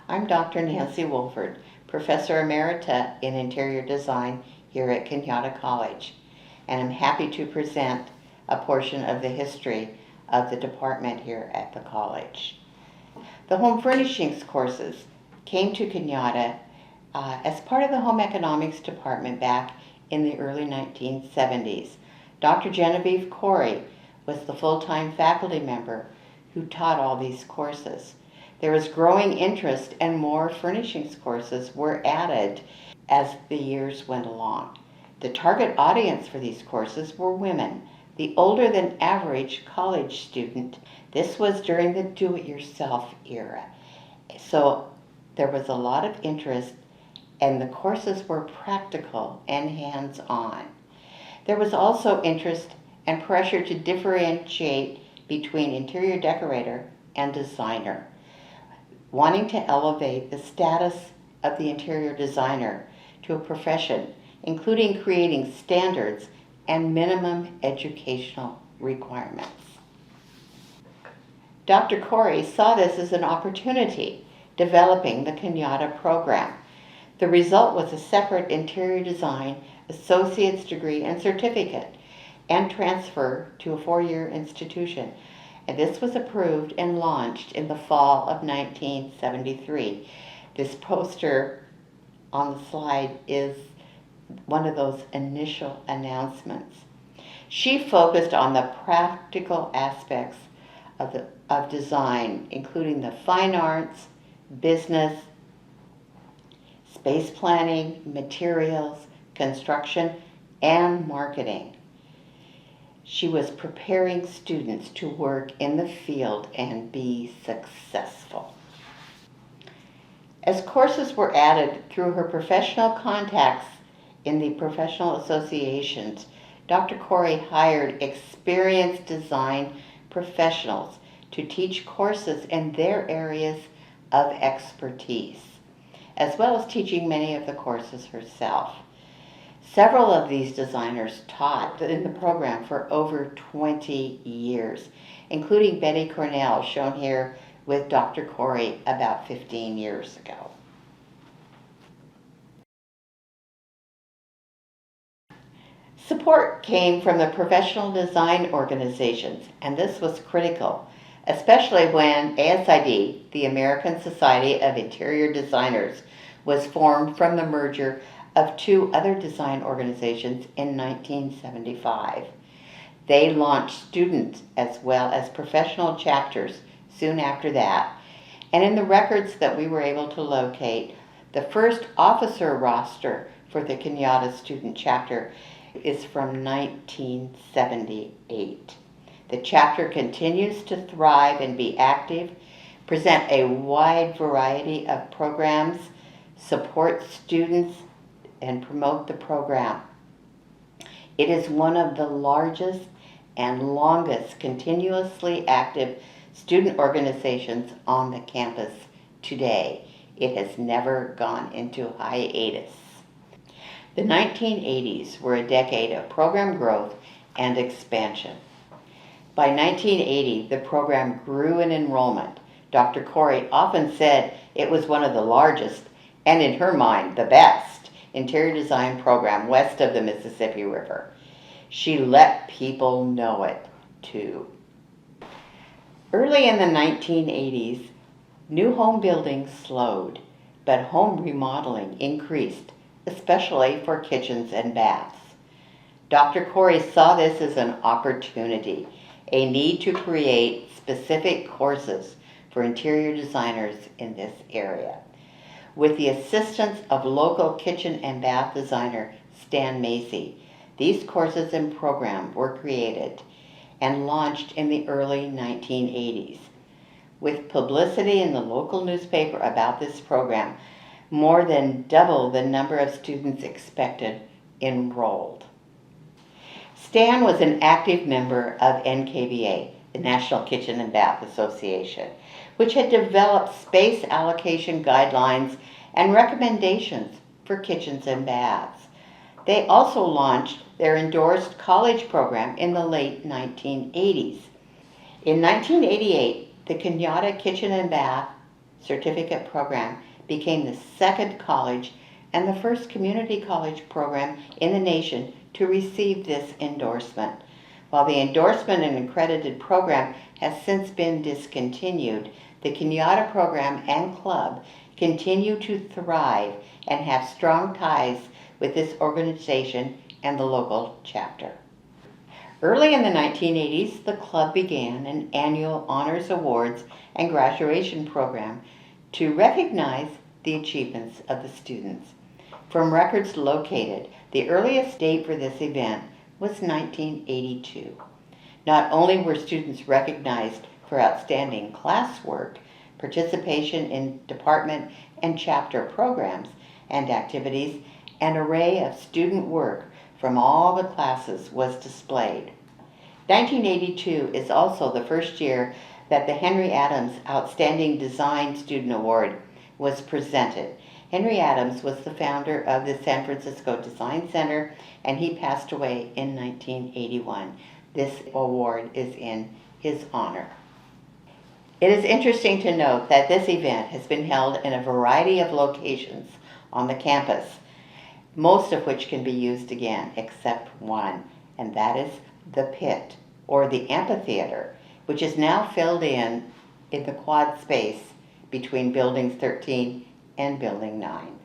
I'm Dr. Nancy Wolford, Professor Emerita in Interior Design here at Kenyatta College, and I'm happy to present a portion of the history of the department here at the college. The home furnishings courses came to Kenyatta as part of the home economics department back in the early 1970s. Dr. Genevieve Corey was the full-time faculty member who taught all these courses. There was growing interest and more furnishings courses were added as the years went along. The target audience for these courses were women, the older than average college student. This was during the do-it-yourself era. So there was a lot of interest and the courses were practical and hands-on. There was also interest and pressure to differentiate between interior decorator and designer, wanting to elevate the status of the interior designer to a profession, including creating standards and minimum educational requirements. Dr. Corey saw this as an opportunity, developing the Kenyatta program. The result was a separate interior design associate's degree and certificate and transfer to a 4-year institution. And this was approved and launched in the fall of 1973. This poster on the slide is one of those initial announcements. She focused on the practical aspects of design, including the fine arts, business, space planning, materials, construction, and marketing. She was preparing students to work in the field and be successful. As courses were added through her professional contacts in the professional associations, Dr. Corey hired experienced design professionals to teach courses in their areas of expertise, as well as teaching many of the courses herself. Several of these designers taught in the program for over 20 years, including Betty Cornell, shown here with Dr. Corey about 15 years ago. Support came from the professional design organizations, and this was critical, especially when ASID, the American Society of Interior Designers, was formed from the merger of 2 other design organizations in 1975. They launched student as well as professional chapters soon after that, and in the records that we were able to locate, the first officer roster for the Kenyatta student chapter is from 1978. The chapter continues to thrive and be active, present a wide variety of programs, support students, and promote the program. It is one of the largest and longest continuously active student organizations on the campus today. It has never gone into hiatus. The 1980s were a decade of program growth and expansion. By 1980, the program grew in enrollment. Dr. Corey often said it was one of the largest, and in her mind, the best interior design program west of the Mississippi River. She let people know it, too. Early in the 1980s, new home building slowed, but home remodeling increased, especially for kitchens and baths. Dr. Corey saw this as an opportunity, a need to create specific courses for interior designers in this area. With the assistance of local kitchen and bath designer Stan Macy, these courses and programs were created and launched in the early 1980s. With publicity in the local newspaper about this program, more than double the number of students expected enrolled. Stan was an active member of NKBA, the National Kitchen and Bath Association, which had developed space allocation guidelines and recommendations for kitchens and baths. They also launched their endorsed college program in the late 1980s. In 1988, the Kenyatta Kitchen and Bath certificate program became the second college and the first community college program in the nation to receive this endorsement. While the endorsement and accredited program has since been discontinued, the Kenyatta program and club continue to thrive and have strong ties with this organization and the local chapter. Early in the 1980s, the club began an annual honors awards and graduation program to recognize the achievements of the students. From records located, the earliest date for this event was 1982. Not only were students recognized for outstanding classwork, participation in department and chapter programs and activities, an array of student work from all the classes was displayed. 1982 is also the first year that the Henry Adams Outstanding Design Student Award was presented. Henry Adams was the founder of the San Francisco Design Center, and he passed away in 1981. This award is in his honor. It is interesting to note that this event has been held in a variety of locations on the campus, most of which can be used again except one, and that is the pit, or the amphitheater, which is now filled in the quad space between buildings 13 and building 9.